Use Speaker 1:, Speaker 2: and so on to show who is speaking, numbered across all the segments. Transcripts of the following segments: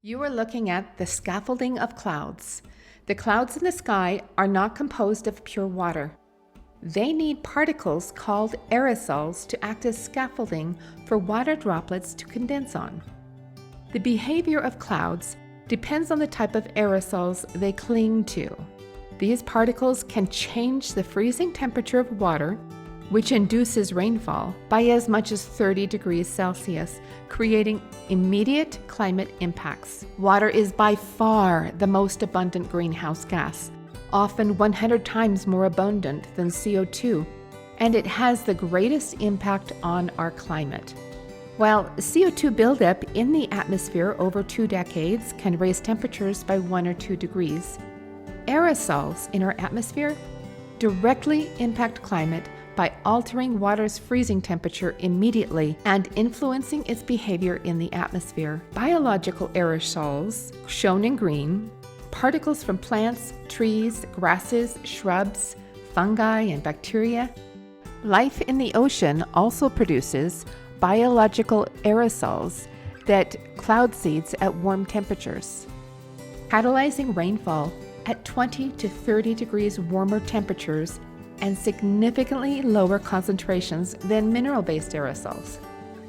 Speaker 1: You are looking at the scaffolding of clouds. The clouds in the sky are not composed of pure water. They need particles called aerosols to act as scaffolding for water droplets to condense on. The behavior of clouds depends on the type of aerosols they cling to. These particles can change the freezing temperature of water, which induces rainfall, by as much as 30 degrees Celsius, creating immediate climate impacts. Water is by far the most abundant greenhouse gas, often 100 times more abundant than CO2, and it has the greatest impact on our climate. While CO2 buildup in the atmosphere over 2 decades can raise temperatures by 1 or 2 degrees, aerosols in our atmosphere directly impact climate by altering water's freezing temperature immediately and influencing its behavior in the atmosphere. Biological aerosols, shown in green, particles from plants, trees, grasses, shrubs, fungi, and bacteria. Life in the ocean also produces biological aerosols that cloud seeds at warm temperatures, catalyzing rainfall at 20 to 30 degrees warmer temperatures and significantly lower concentrations than mineral-based aerosols.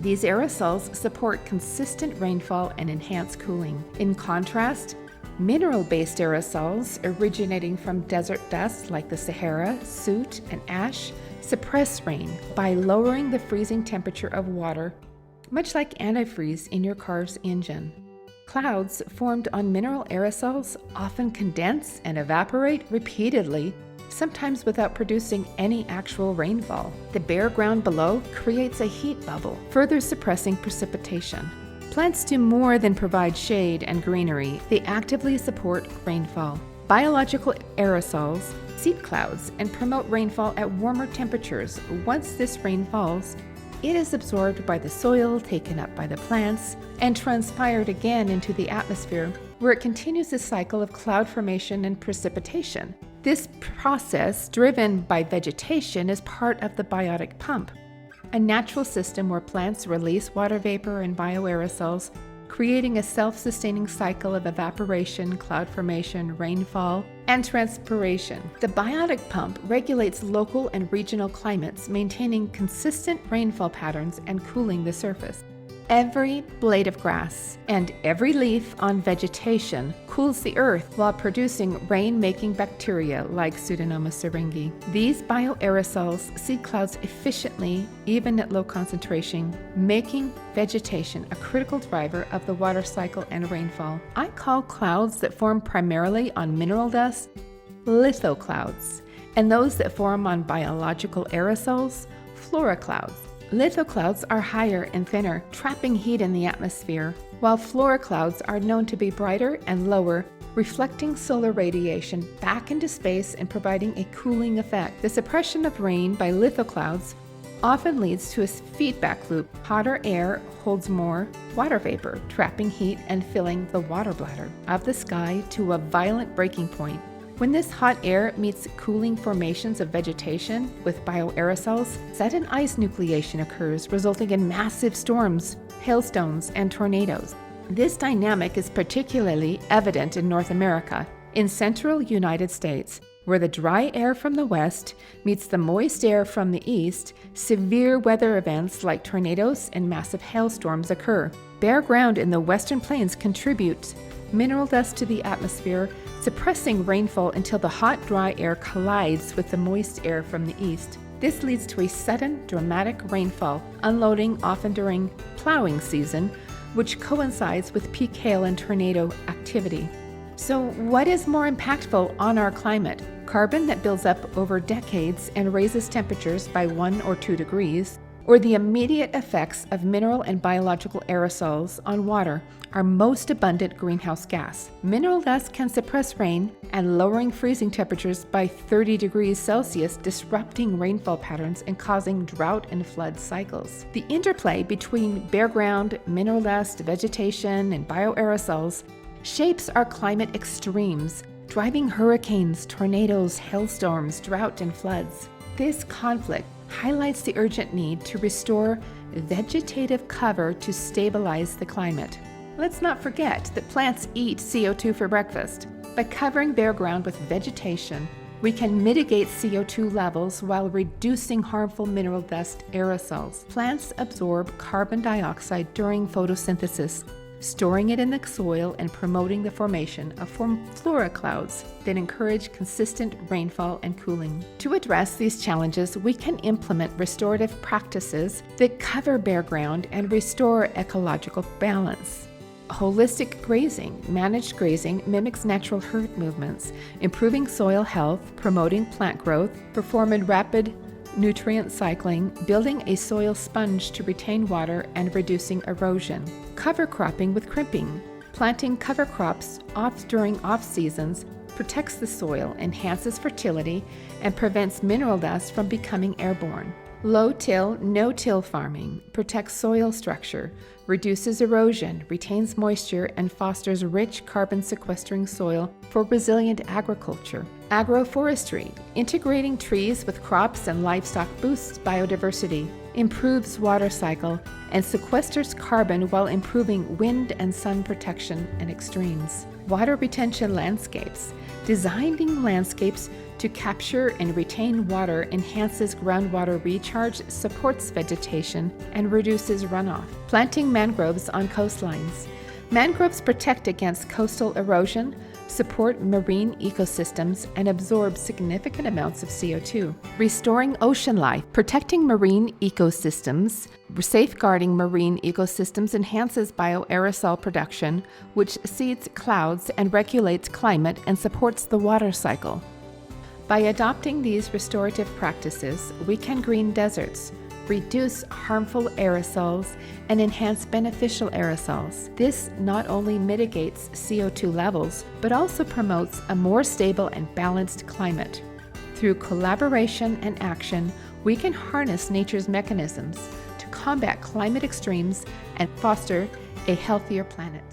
Speaker 1: These aerosols support consistent rainfall and enhance cooling. In contrast, mineral-based aerosols originating from desert dust like the Sahara, soot, and ash suppress rain by lowering the freezing temperature of water, much like antifreeze in your car's engine. Clouds formed on mineral aerosols often condense and evaporate repeatedly, sometimes without producing any actual rainfall. The bare ground below creates a heat bubble, further suppressing precipitation. Plants do more than provide shade and greenery, they actively support rainfall. Biological aerosols seed clouds and promote rainfall at warmer temperatures. Once this rain falls, it is absorbed by the soil, taken up by the plants, and transpired again into the atmosphere, where it continues the cycle of cloud formation and precipitation. This process, driven by vegetation, is part of the biotic pump, a natural system where plants release water vapor and bioaerosols, creating a self-sustaining cycle of evaporation, cloud formation, rainfall, and transpiration. The biotic pump regulates local and regional climates, maintaining consistent rainfall patterns and cooling the surface. Every blade of grass and every leaf on vegetation cools the earth while producing rain-making bacteria like Pseudomonas syringae. These bioaerosols seed clouds efficiently, even at low concentration, making vegetation a critical driver of the water cycle and rainfall. I call clouds that form primarily on mineral dust litho clouds, and those that form on biological aerosols flora clouds. Litho clouds are higher and thinner, trapping heat in the atmosphere, while flora clouds are known to be brighter and lower, reflecting solar radiation back into space and providing a cooling effect. The suppression of rain by litho clouds often leads to a feedback loop. Hotter air holds more water vapor, trapping heat and filling the water bladder of the sky to a violent breaking point. When this hot air meets cooling formations of vegetation with bioaerosols, sudden ice nucleation occurs, resulting in massive storms, hailstones, and tornadoes. This dynamic is particularly evident in North America, in central United States, where the dry air from the west meets the moist air from the east. Severe weather events like tornadoes and massive hailstorms occur. Bare ground in the western plains contributes mineral dust to the atmosphere, suppressing rainfall until the hot, dry air collides with the moist air from the east. This leads to a sudden, dramatic rainfall, unloading often during plowing season, which coincides with peak hail and tornado activity. So, what is more impactful on our climate? Carbon that builds up over decades and raises temperatures by 1 or 2 degrees, or the immediate effects of mineral and biological aerosols on water, our most abundant greenhouse gas. Mineral dust can suppress rain and lowering freezing temperatures by 30 degrees Celsius, disrupting rainfall patterns and causing drought and flood cycles. The interplay between bare ground, mineral dust, vegetation, and bioaerosols shapes our climate extremes, driving hurricanes, tornadoes, hailstorms, drought, and floods. This conflict highlights the urgent need to restore vegetative cover to stabilize the climate. Let's not forget that plants eat CO2 for breakfast. By covering bare ground with vegetation, we can mitigate CO2 levels while reducing harmful mineral dust aerosols. Plants absorb carbon dioxide during photosynthesis, storing it in the soil and promoting the formation of flora clouds that encourage consistent rainfall and cooling. To address these challenges, we can implement restorative practices that cover bare ground and restore ecological balance. Holistic grazing, managed grazing, mimics natural herd movements, improving soil health, promoting plant growth, performing rapid nutrient cycling, building a soil sponge to retain water, and reducing erosion. Cover cropping with crimping. Planting cover crops during off seasons protects the soil, enhances fertility, and prevents mineral dust from becoming airborne. Low-till, no-till farming protects soil structure, reduces erosion, retains moisture, and fosters rich carbon-sequestering soil for resilient agriculture. Agroforestry, integrating trees with crops and livestock boosts biodiversity, improves water cycle, and sequesters carbon while improving wind and sun protection and extremes. Water retention landscapes, designing landscapes to capture and retain water enhances groundwater recharge, supports vegetation, and reduces runoff. Planting mangroves on coastlines. Mangroves protect against coastal erosion, support marine ecosystems, and absorb significant amounts of CO2. Restoring ocean life. Protecting marine ecosystems, safeguarding marine ecosystems enhances bioaerosol production, which seeds clouds and regulates climate and supports the water cycle. By adopting these restorative practices, we can green deserts, reduce harmful aerosols, and enhance beneficial aerosols. This not only mitigates CO2 levels, but also promotes a more stable and balanced climate. Through collaboration and action, we can harness nature's mechanisms to combat climate extremes and foster a healthier planet.